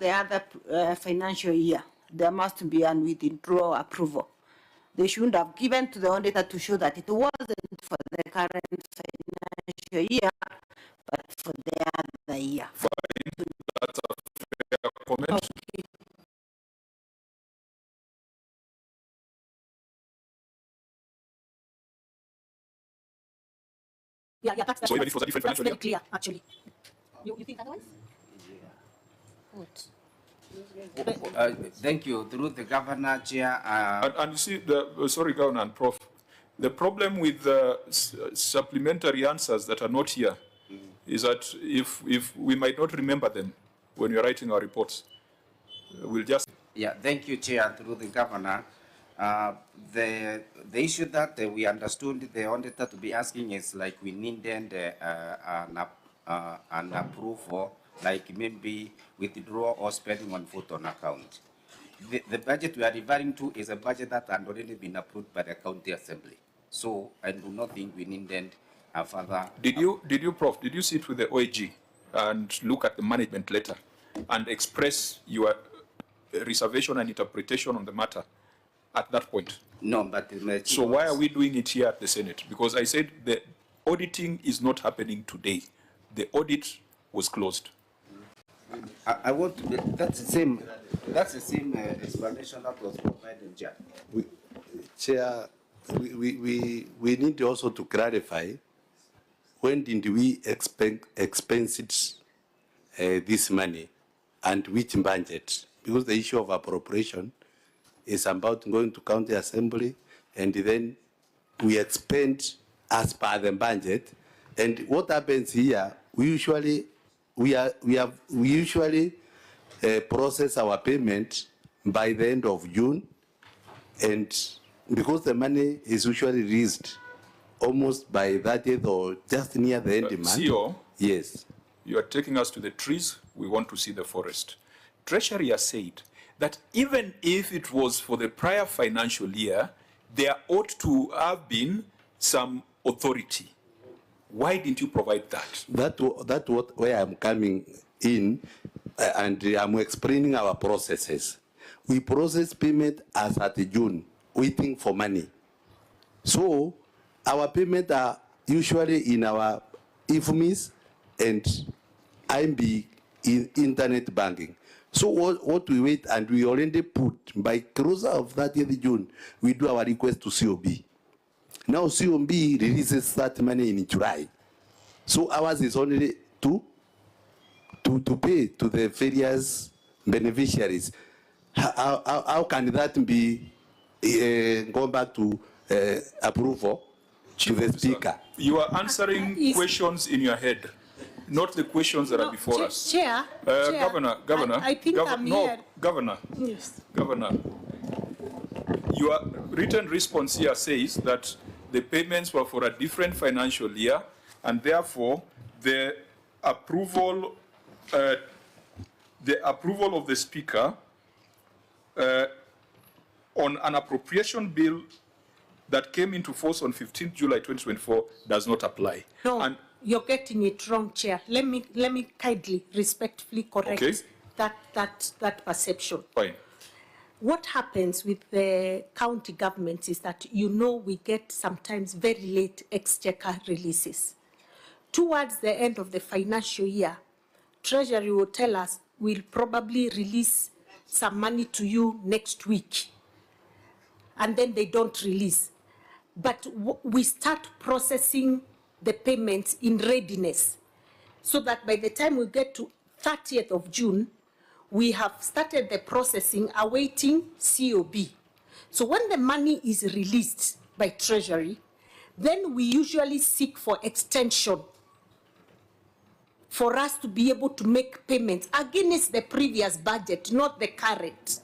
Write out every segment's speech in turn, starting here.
the other financial year, there must be an withdrawal approval. They shouldn't have given to the auditor to show that it wasn't for the current financial year, but for the other year. Fine. That's a fair comment. Okay. Yeah, that's so even if it was a different financial year? Very clear, actually. You think otherwise? Yeah. What? Thank you. Through the governor, Chair. And you see, sorry, Governor and Prof, the problem with supplementary answers that are not here is that if we might not remember them when we're writing our reports, we'll just... Yeah, thank you, Chair. Through the governor. The issue that we understood the auditor to be asking is like we needed an approval, like maybe withdraw or spending on foot on account. The budget we are referring to is a budget that had already been approved by the county assembly. So I do not think we needed a further. Did you, Prof? Did you sit with the OAG and look at the management letter and express your reservation and interpretation on the matter at that point? No, but so why are we doing it here at the Senate? Because I said the auditing is not happening today. The audit was closed. I want to. That's the same. That's the same explanation that was provided, Chair. Chair, we need also to clarify when did we expense it, this money, and which budget? Because the issue of appropriation is about going to county assembly, and then we expend as per the budget. And what happens here? We usually process our payment by the end of June, and because the money is usually released almost by 30th or just near the end of the month. CEO, yes. You are taking us to the trees. We want to see the forest. Treasury has said that even if it was for the prior financial year, there ought to have been some authority. Why didn't you provide that? That's where I'm coming in, and I'm explaining our processes. We process payment as at June, waiting for money. So our payment are usually in our IFMIS and IMB in internet banking. So what we wait, and we already put by closer of 30th June, we do our request to COB. Now COB releases that money in July. So ours is only to pay to the various beneficiaries. How can that be go back to approval to the speaker? You are answering questions in your head, not the questions that are before us. Chair, Governor, I think I'm here. Governor. Yes. Governor, your written response here says that the payments were for a different financial year, and therefore the approval of the speaker on an appropriation bill that came into force on 15th July 2024 does not apply. No, and you're getting it wrong, Chair. Let me kindly, respectfully correct that perception. Fine. What happens with the county governments is that, you know, we get sometimes very late exchequer releases. Towards the end of the financial year, Treasury will tell us we'll probably release some money to you next week. And then they don't release. But we start processing the payments in readiness, so that by the time we get to 30th of June, we have started the processing awaiting COB. So when the money is released by Treasury, then we usually seek for extension for us to be able to make payments against the previous budget, not the current.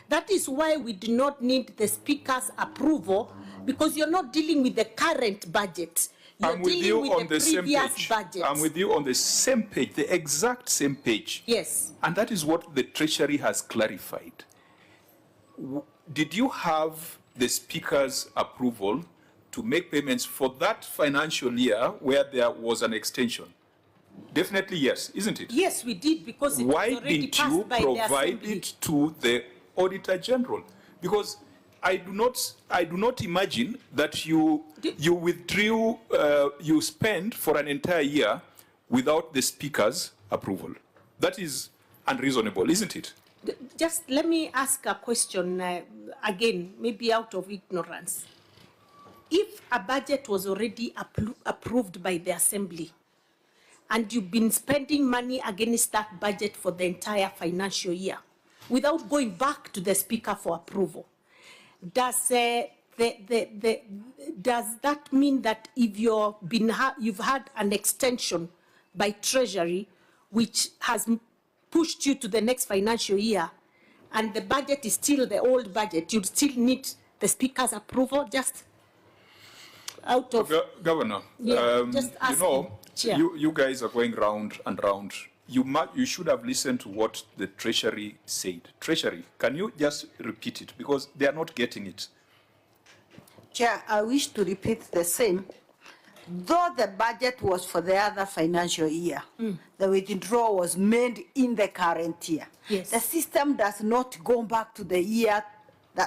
That is why we do not need the Speaker's approval, because you're not dealing with the current budget. I'm with you on the same page. I'm with you on the same page, the exact same page. Yes. And that is what the Treasury has clarified. Did you have the Speaker's approval to make payments for that financial year where there was an extension? Definitely yes, isn't it? Yes, we did, because it was Why already didn't you passed by the provide Assembly. it to the Auditor General? Because I do not imagine that you withdrew, you spent for an entire year without the Speaker's approval. That is unreasonable, isn't it? Just let me ask a question again, maybe out of ignorance. If a budget was already approved by the Assembly, and you've been spending money against that budget for the entire financial year without going back to the Speaker for approval, does that mean that if you've had an extension by Treasury which has pushed you to the next financial year and the budget is still the old budget, you'd still need the Speaker's approval? Just out of... Governor, just you know, Chair. you guys are going round and round. You should have listened to what the Treasury said. Treasury, can you just repeat it? Because they are not getting it. Chair, I wish to repeat the same. Though the budget was for the other financial year, the withdrawal was made in the current year. Yes. The system does not go back to the year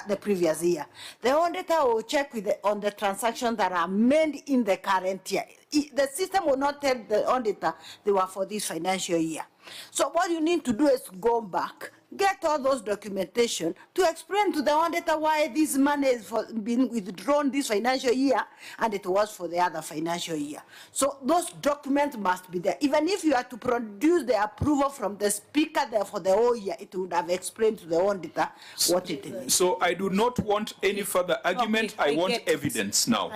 the previous year. The auditor will check on the transactions that are made in the current year. The system will not tell the auditor they were for this financial year. So what you need to do is go back, get all those documentation to explain to the auditor why this money is being withdrawn this financial year and it was for the other financial year. So those documents must be there. Even if you are to produce the approval from the Speaker there for the whole year, it would have explained to the auditor what it is. So I do not want any further argument. Okay, I want get evidence now.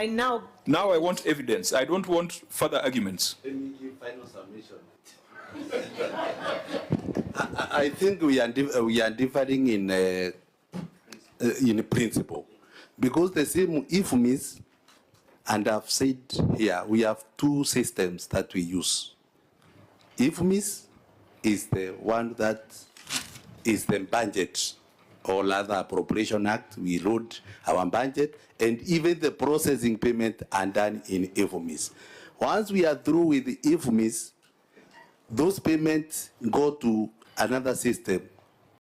Now I want evidence. I don't want further arguments. Let me give final submission. I think we are differing in principle, because the same IFMIS, and I've said here, we have two systems that we use. IFMIS is the one that is the budget or other appropriation act. We load our budget, and even the processing payment are done in IFMIS. Once we are through with the IFMIS, those payments go to another system